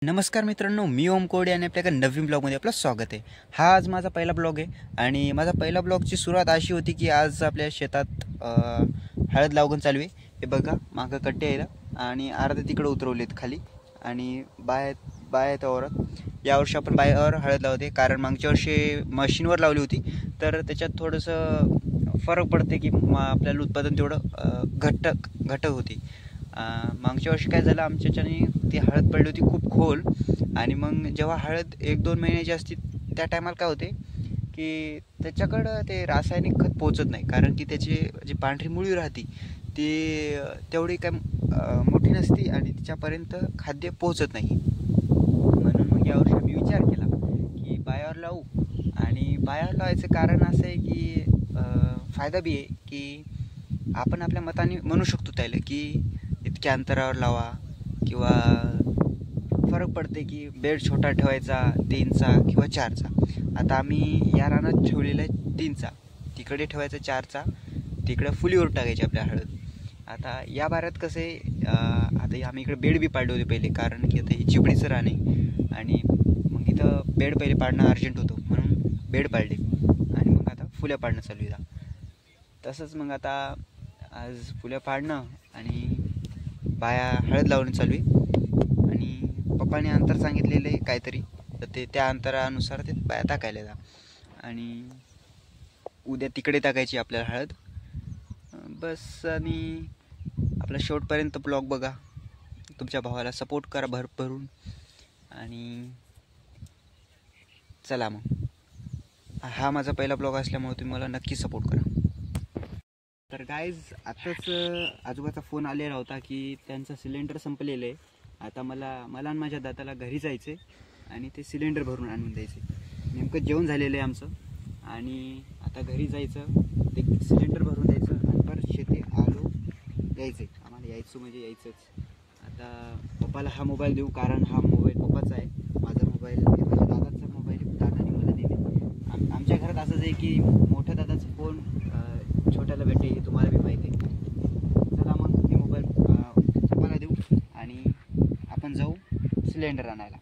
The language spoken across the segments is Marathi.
नमस्कार मित्रांनो, मी ओम कोडे आणि आपल्या एका नवीन ब्लॉगमध्ये आपलं स्वागत आहे. हा आज माझा पहिला ब्लॉग आहे आणि माझा पहिला ब्लॉगची सुरुवात अशी होती की आज आपल्या शेतात हळद लावून चालू आहे. हे बघा, मागं कट्टे आहेत आणि अर्धे तिकडे उतरवलेत खाली आणि बाय त्यावर यावर्षी आपण बायावर हळद लावते, कारण मागच्या वर्षी मशीनवर लावली होती तर त्याच्यात थोडंसं फरक पडते की आपल्याला उत्पादन तेवढं घटक होती. मागच्या वर्षी काय झालं, आमच्याच्याने ती हळद पडली होती खूप खोल आणि मग जेव्हा हळद 1-2 महिन्याची असते त्या टायमाला काय होते की त्याच्याकडं ते रासायनिक खत पोचत नाही, कारण की त्याची जी पांढरी मुळी राहते ती तेवढी काय मोठी नसती आणि तिच्यापर्यंत खाद्य पोचत नाही. म्हणून मग यावर्षी मी विचार केला की बायावर लावू. आणि बायावर लावायचं कारण असं आहे की फायदा बी आहे की आपण आपल्या मताने म्हणू शकतो त्याला की इतक्या अंतरावर लावा, किंवा फरक पडते की बेड छोटा ठेवायचा 3चा किंवा 4चा. आता आम्ही या रानात ठेवलेला आहे 3चा, तिकडे ठेवायचा 4चा, तिकडे फुलीवर टाकायची आपल्या हळद. आता या बाऱ्यात कसं आहे, आता आम्ही इकडे बेड बी पाडले होते पहिले, कारण की आता ही चिबडीचं रान आहे आणि मग इथं बेड पहिले पाडणं अर्जंट होतं म्हणून बेड पाडले आणि मग आता फुल्या पाडणं चालू आहे. तसंच मग आता आज फुलं पाडणं आणि बाया हळद लावणं चालू आहे आणि पप्पाने अंतर सांगितलेलं आहे काहीतरी, तर ते त्या अंतरानुसार ते बाया टाकायला जा आणि उद्या तिकडे टाकायची आपल्याला हळद. बस, आणि आपला शेवटपर्यंत ब्लॉग बघा, तुमच्या भावाला सपोर्ट करा भरभरून आणि चला मग. हा माझा पहिला ब्लॉग असल्यामुळे तुम्ही मला नक्की सपोर्ट करा. तर गाईज, आत्ताच आजोबाचा फोन आलेला होता की त्यांचं सिलेंडर संपलेलं आहे. आता मला आणि माझ्या दादाला घरी जायचं आहे आणि ते सिलेंडर भरून आणून द्यायचे. नेमकं जेवण झालेलं आहे आमचं आणि आता घरी जायचं, ते सिलेंडर भरून द्यायचं आणि परत शेती आलो यायचं आहे. आम्हाला यायचं म्हणजे यायचंच. आता पप्पाला हा मोबाईल देऊ, कारण हा मोबाईल पप्पाचा आहे. माझा मोबाईल हे माझ्या दादाचा मोबाईल दादाने मला दिले. आमच्या घरात असंच आहे की मोठ्या दादाचा फोन छोट्याला भेटे, हे तुम्हाला बी माहिती आहे. चला मग मी मोबाईल पप्पाला देऊ आणि आपण जाऊ सिलेंडर आणायला.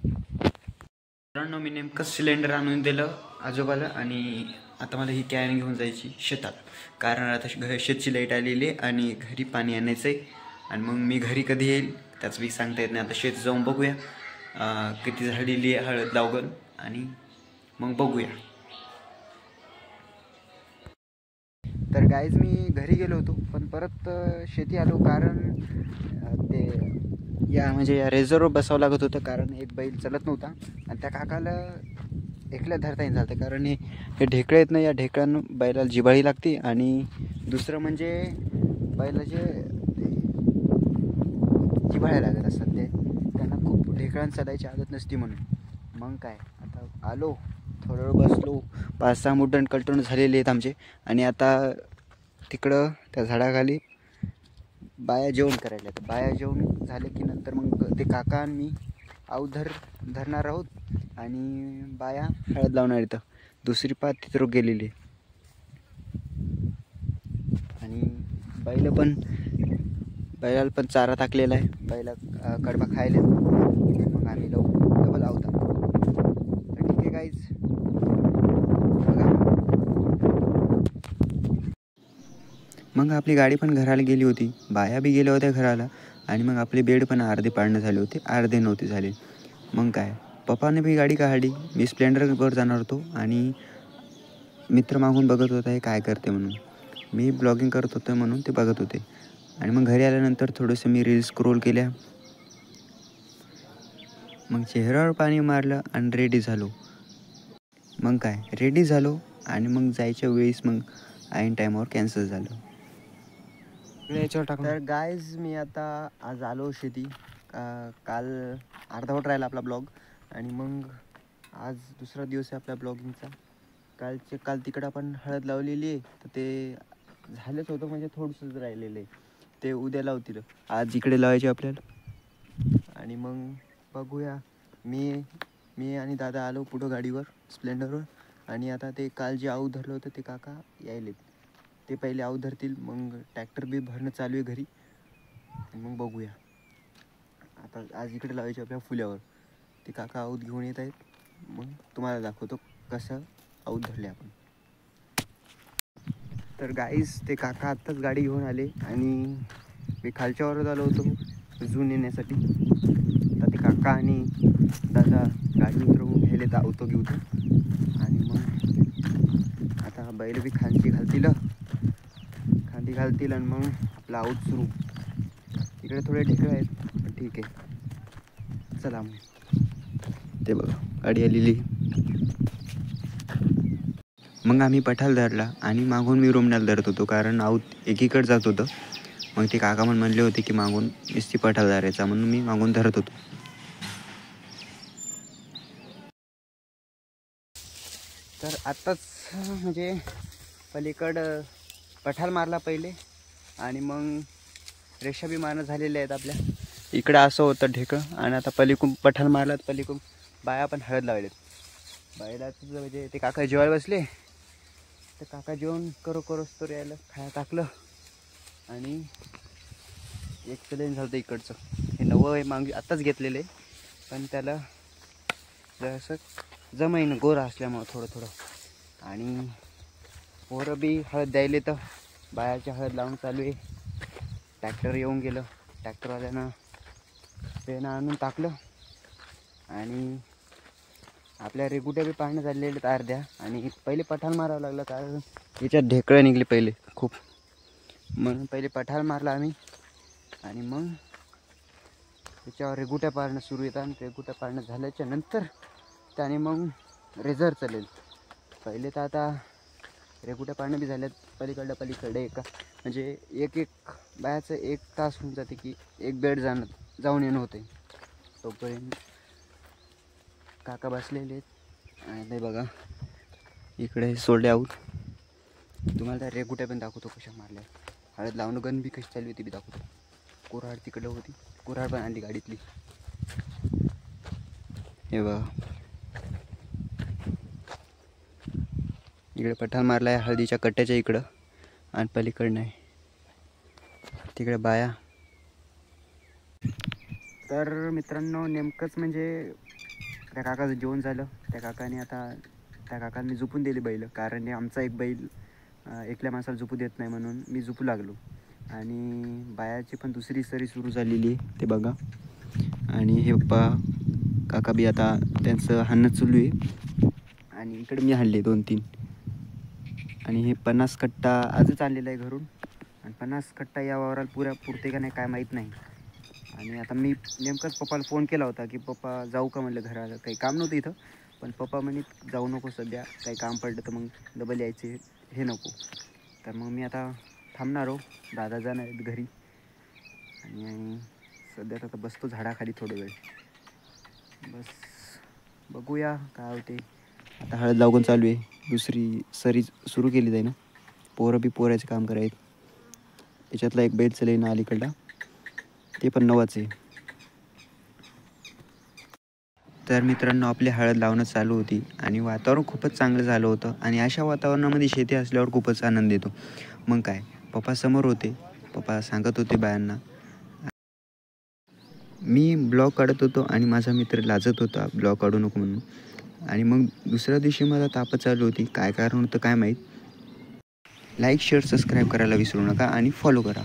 मित्रांनो, मी नेमकं सिलेंडर आणून दिलं आजोबाला आणि आता मला ही कॅन घेऊन जायची शेतात, कारण आता शेतची लाईट आलेली आहे आणि घरी पाणी आणायचं आहे. आणि मग मी घरी कधी येईल त्याच बी सांगता येत नाही. आता शेत जाऊन बघूया किती झालेली आहे हळद लावगण आणि मग बघूया. तर गाईज, मी घरी गेलो होतो पण परत शेती आलो, कारण ते या रेझरवर बसावं लागत होतं, कारण एक बैल चलत नव्हता आणि त्या काकाला एकल्या धरता येत झालं, कारण हे ढेकळे आहेत ना, या ढेकळ्यांना बैलाला जिबाळी लागते. आणि दुसरं म्हणजे बैलाचे जिबाळ्या लागत असतात, त्यांना खूप ढेकळांना चढायची आदत नसती. म्हणून मग काय, आता आलो, थोडं वेळ बसलो, 5-6 मुड्डण कलटून झालेले आहेत आमचे. आणि आता तिकडं त्या झाडाखाली बाया जेवण करायला. तर बाया जेवण झाले की नंतर मग ते काका आणि मी धरणार आहोत आणि बाया हळद लावणार इथं. दुसरी पात तिथं गेलेली आणि बैलाला पण चारा टाकलेला आहे. बैला कडबा खायला, मग आम्ही डबल आवता. तर ठीक आहे गाईज, बघा. मग आपली गाडी पण घराला गेली होती, बाया बी गेल्या होत्या घराला आणि मग आपले बेड पण अर्धे पाडणं झाले होते, अर्धे नव्हते झाले. मग काय, पप्पाने बी गाडी काढली, मी स्प्लेंडरवर जाणार होतो आणि मित्र मागून बघत होता हे काय करते म्हणून. मी ब्लॉगिंग करत होतो म्हणून ते बघत होते. आणि मग घरी आल्यानंतर थोडंसं मी रील्स स्क्रोल केल्या, मग चेहऱ्यावर पाणी मारलं आणि रेडी झालो. मग काय, रेडी झालो आणि मग जायच्या वेळेस मग ऐन टायमावर कॅन्सल झालं. तर गाईज, मी आता आज आलो शेती. काल अर्धावट राहिला आपला ब्लॉग आणि मग आज दुसरा दिवस आहे आपल्या ब्लॉगिंगचा. काल तिकडं आपण हळद लावलेली आहे, तर ते झालंच होतं, म्हणजे थोडंसंच राहिलेलं आहे, ते उद्या लावतील. आज इकडे लावायचे आपल्याला आणि मग बघूया. मी आणि दादा आलो पुढं गाडीवर, स्प्लेंडरवर. आणि आता ते काल जे आऊ धरलं होतं ते काका यायलेत, ते पहिले आऊ धरतील, मग ट्रॅक्टर बी भरणं चालू आहे घरी आणि मग बघूया. आता आज इकडे लावायचे आपल्या फुल्यावर. ते काका आऊत घेऊन येत आहेत. मग तुम्हाला दाखवतो कसं आऊत धरले आपण. तर गाईस ते काका आत्ताच गाडी घेऊन आले आणि मी खालच्यावरच आलो होतो झून येण्यासाठी. आता ते काका आणि दादा गाडी उतरवून घ्यायला तर आऊत घेऊ आणि मग आता बैल बी खांदी घालतील आणि मग आपला आऊत सुरू. इकडे थोडे ढेकळे आहेत पण ठीक आहे. चला मग ते बघा गाडी आलेली. मग आम्ही पठाल धरला आणि मागून मी रोमण्याला धरत होतो कारण आऊत एकीकडे जात होतं. मग ते काका म्हणले होते की मागून नुसती पठाल धरायचा म्हणून मी मागून धरत होतो. तर आत्ताच म्हणजे पलीकडं पठाल मारला पहिले आणि मग रेषा बी मारणं झालेल्या आहेत आपल्या. इकडं असं होतं ढेकं आणि आता पलीकडून पठाल मारलात. पलीकडून बाया पण हळद लावलेत. बायला म्हणजे ते काका जेवायला बसले तर काका जेवण करोच तर यायला खाया टाकलं आणि एक चलेन झालं इकडचं. हे नवं आहे मागे आत्ताच घेतलेलं आहे पण त्याला जरासं जमाईन गोरा असल्यामुळं थोडं आणि पोरं बी हळद द्यायले तर बायाची हळद लावून चालू आहे. ट्रॅक्टर येऊन गेलं. ट्रॅक्टरवाल्यानं पेनं आणून टाकलं आणि आपल्या रेगुट्या बी पाहणं झालेल्या आहेत अर्ध्या. आणि पहिले पठाल मारावं लागलं कारण याच्यात ढेकळं निघले पहिले खूप. म्हणून पहिले पठाल मारला आम्ही आणि मग त्याच्यावर रेगुट्या पाळणं सुरू येतात. आणि रेगुट्या पाळणं झाल्याच्या नंतर त्याने मग रेझर चालेल. पहिले तर आता रेगुट्या पाळणं बी झाल्यात पलीकडे एका म्हणजे एक बायाचं 1 तास होऊन जाते की एक बेड जाऊन येणं होते. तोपर्यंत काका बसलेले आहेत आणि ते बघा इकडे सोडले आऊत. तुम्हाला त्या रेगुट्या पण दाखवतो कशा मारल्या. हळद लावणं गण बी कशी चालू होती बी दाखवतो. कुऱ्हाड तिकडं होती. कुऱ्हाड पण आणली गाडीतली. हे बघा इकडे पठार मारला आहे हळदीच्या कट्ट्याच्या इकडं आणि पलीकडं नाही तिकडे बाया. तर मित्रांनो नेमकंच म्हणजे त्या काकाचं जेवण झालं. त्या काकाने झोपून दिली बैल कारण आमचा एक बैल एकल्या माणसाला झोपू देत नाही म्हणून मी झोपू लागलो. आणि बायाची पण दुसरी सरी सुरू झालेली ते बघा. आणि हे पप्पा काका बी आता त्यांचं हाणं चालू आहे आणि इकडे मी हाणले 2-3. आणि हे 50 कट्टा आजच आणलेला आहे घरून आणि 50 कट्टा या वावराला पुरते का नाही काय माहीत नाही. आणि आता मी नेमकंच पप्पाला फोन केला होता की पप्पा जाऊ का म्हणलं घराला. काही काम नव्हतं इथं पण पप्पा म्हणे जाऊ नको सध्या काही काम पडलं तर मग डबल यायचे हे नको. तर मग मी आता थांबणार हो. दादा जाणार आहेत घरी आणि सध्या आता बसतो झाडाखाली थोडं वेळ. बस बघूया काय होते. आता हळद लावून चालू आहे. दुसरी सरी सुरू केली जाईल ना. पोराचं काम करायचं. त्याच्यातला एक बैल चलेन अलीकडला ते पण नवाच आहे. तर मित्रांनो आपली हळद लावणं चालू होती आणि वातावरण खूपच चांगलं झालं होतं. आणि अशा वातावरणामध्ये शेती असल्यावर खूपच आनंद येतो. मग काय पप्पा समोर होते. पप्पा सांगत होते बायांना. मी ब्लॉग काढत होतो आणि माझा मित्र लाजत होता ब्लॉग काढू नको म्हणून. आणि मग दुसऱ्या दिवशी मला तापच चालू होती. काय कारण होतं काय माहीत. लाईक शेअर सबस्क्राईब करायला विसरू नका आणि फॉलो करा.